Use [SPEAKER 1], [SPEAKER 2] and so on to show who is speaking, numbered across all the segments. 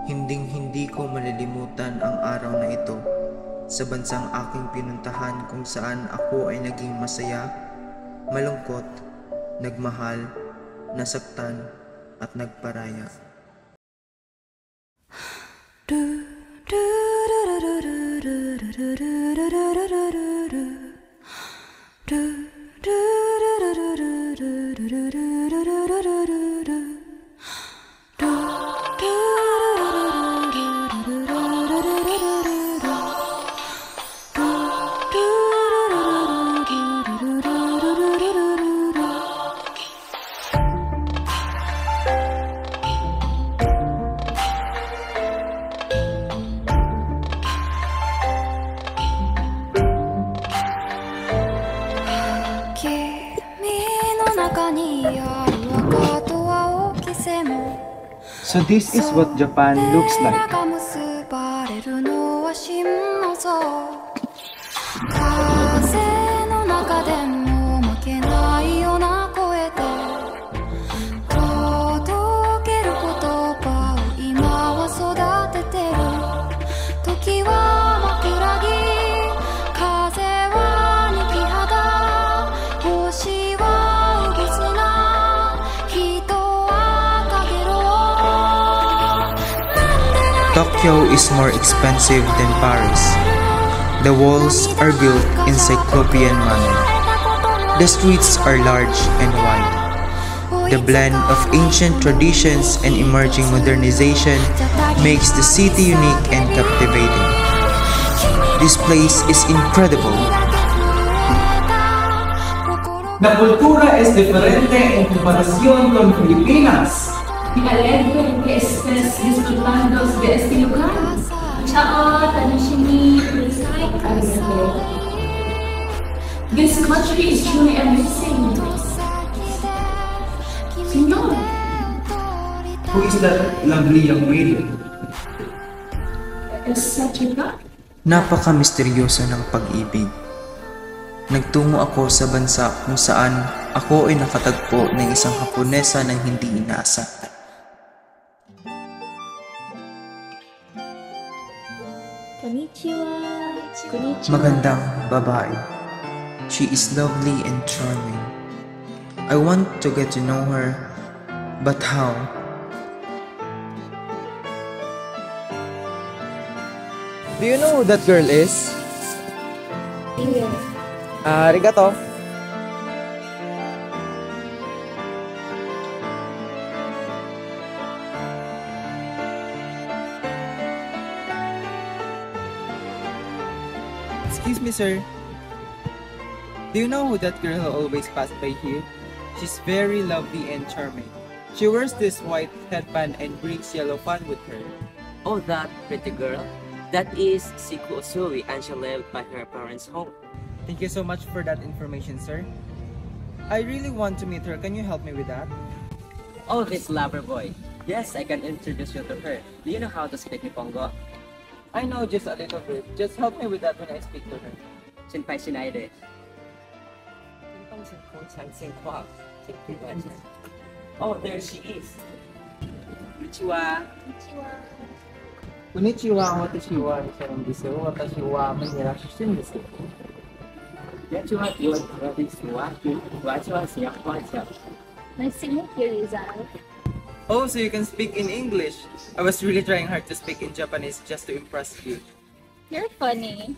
[SPEAKER 1] Hinding-hindi ko malilimutan ang araw na ito sa bansang aking pinuntahan kung saan ako ay naging masaya, malungkot, nagmahal, nasaktan at nagparaya.
[SPEAKER 2] So this is what Japan looks like.
[SPEAKER 1] Tokyo is more expensive than Paris. The walls are built in cyclopean manner. The streets are large and wide. The blend of ancient traditions and emerging modernization makes the city unique and captivating. This place is incredible.
[SPEAKER 3] La cultura es diferente en comparación con Filipinas.
[SPEAKER 4] Me alegro que estés disfrutando de este lugar. Chao, Tanashimi, Arigato. This country is truly amazing. Senor.
[SPEAKER 3] Who is that lovely young lady?
[SPEAKER 4] Is Sachiba?
[SPEAKER 1] Napaka-misteryoso ng pag-ibig. Nagtungo ako sa bansa kung saan ako ay nakatagpo ng isang Haponesa ng hindi inaasahan. Magandang babae. She is lovely and charming. I want to get to know her, but how?
[SPEAKER 2] Do you know who that girl is? Arigato. Excuse me, sir. Do you know who that girl who always passed by here? She's very lovely and charming. She wears this white headband and brings yellow fan with her.
[SPEAKER 5] Oh, that pretty girl? That is Siku Usui, and she lived by her parents' home.
[SPEAKER 2] Thank you so much for that information, sir. I really want to meet her. Can you help me with that?
[SPEAKER 5] Oh, this lover boy. Yes, I can introduce you to her. Do you know how to speak Nihongo?
[SPEAKER 2] I know just a little bit. Just help me with that when I speak to her.
[SPEAKER 5] Senpai shinai desu. Oh, there she is. Konnichiwa.
[SPEAKER 2] Konnichiwa, watashi wa Nishan desu. Watashi wa Manila Shushin desu.
[SPEAKER 5] Konnichiwa,
[SPEAKER 4] Nice to meet you, Rizal.
[SPEAKER 2] Oh, so you can speak in English. I was really trying hard to speak in Japanese just to impress you.
[SPEAKER 4] You're funny.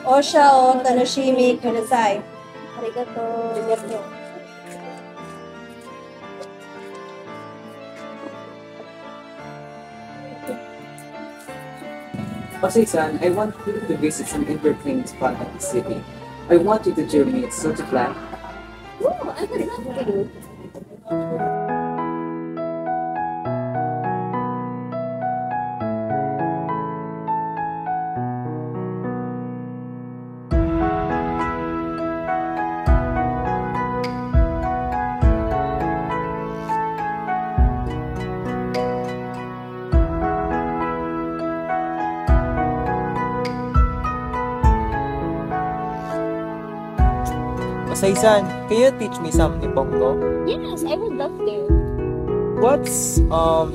[SPEAKER 6] Osha o Tanoshimi Kudasai.
[SPEAKER 4] Arigato.
[SPEAKER 6] Arigato.
[SPEAKER 7] Osei-san, I want you to visit some entertaining spot at the city. I want you to join me. So to plan.
[SPEAKER 4] Oh, I would love to.
[SPEAKER 2] Osei-san, can you teach me some Nippongo?
[SPEAKER 4] Yes, I would love to.
[SPEAKER 2] What's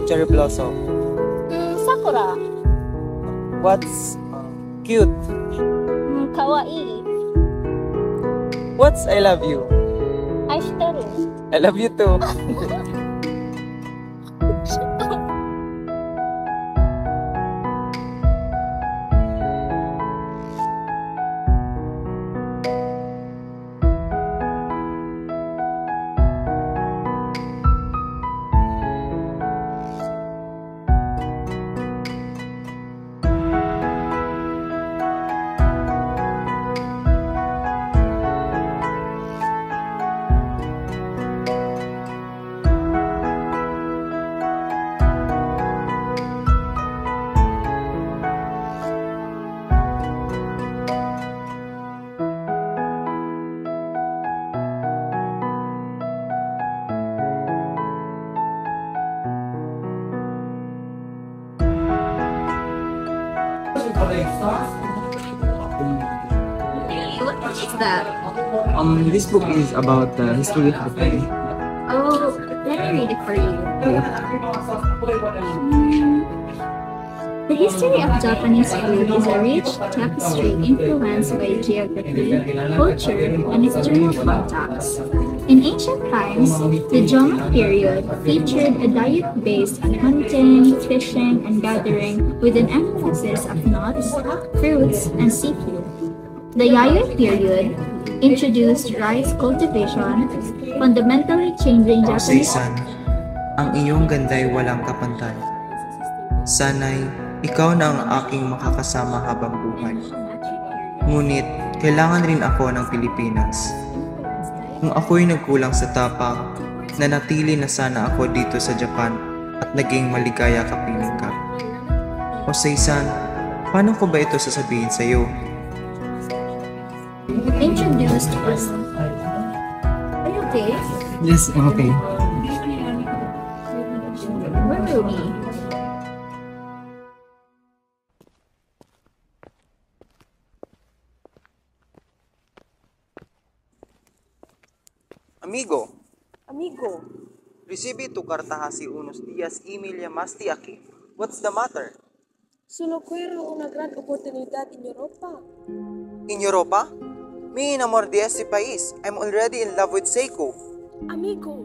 [SPEAKER 2] cherry blossom?
[SPEAKER 4] Sakura.
[SPEAKER 2] What's cute?
[SPEAKER 4] Kawaii.
[SPEAKER 2] What's I love you?
[SPEAKER 4] Aishiteru.
[SPEAKER 2] I love you too.
[SPEAKER 4] What is that?
[SPEAKER 7] This book is about the history of Japan.
[SPEAKER 4] Oh, let me read it for you. The history of Japanese food is a rich tapestry influenced by geography, culture, and external contacts. In ancient times, the Joma period featured a diet based on hunting, fishing, and gathering with an emphasis of nuts, fruits, and seafood. The Yayoi period introduced rice cultivation, fundamentally changing Japanese.
[SPEAKER 1] Osei-san, ang iyong ganda'y walang kapantay. Sana'y ikaw na ang aking makakasama habang buhay. Ngunit, kailangan rin ako ng Pilipinas. Kung ako'y nagkulang sa tapang, nanatili na sana ako dito sa Japan at naging maligaya kapiling ka. Osei-san, paano ko ba ito sasabihin sa iyo?
[SPEAKER 4] Introduced us. Are you okay?
[SPEAKER 7] Yes, I'm okay.
[SPEAKER 4] Where were we?
[SPEAKER 1] Amigo,
[SPEAKER 6] Amigo.
[SPEAKER 1] recibi tu karta si unos días email llamaste aquí. What's the matter?
[SPEAKER 6] Solo quiero una gran oportunidad en Europa.
[SPEAKER 1] In Europa? Me enamor de este país. I'm already in love with Seiko.
[SPEAKER 8] Amigo,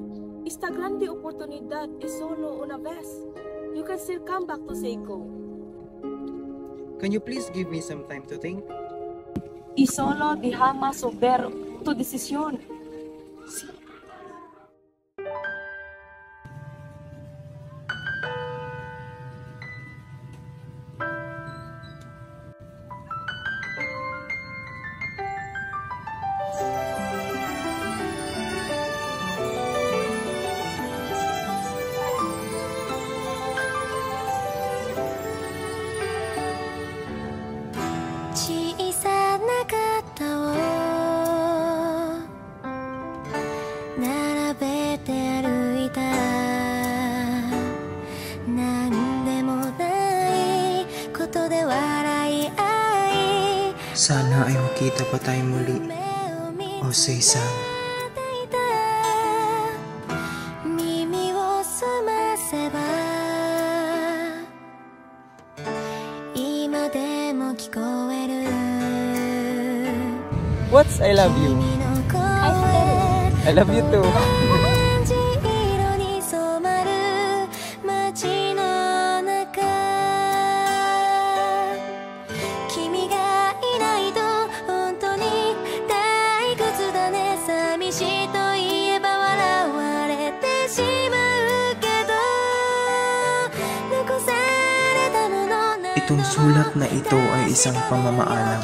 [SPEAKER 8] esta grande oportunidad es solo una vez. You can still come back to Seiko.
[SPEAKER 2] Can you please give me some time to think?
[SPEAKER 8] Y solo déjame saber tu decisión.
[SPEAKER 1] Sana ay makita pa tayo muli. Osei-san.
[SPEAKER 2] What's I love you? I love you too.
[SPEAKER 1] Itong sulat na ito ay isang pamamaalam.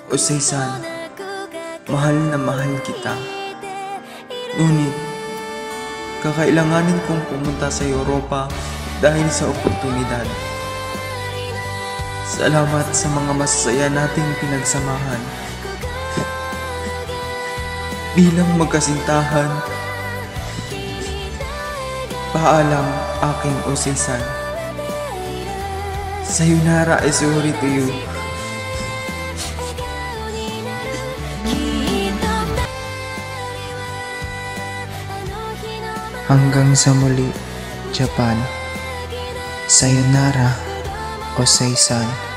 [SPEAKER 1] Osei-san, mahal na mahal kita. Ngunit, kakailanganin kong pumunta sa Europa dahil sa oportunidad. Salamat sa mga masasaya nating pinagsamahan. Bilang magkasintahan, paalam aking Osei-san. Sayonara is sorry to you. Hanggang sa muli, Japan. Sayonara, Osei-san.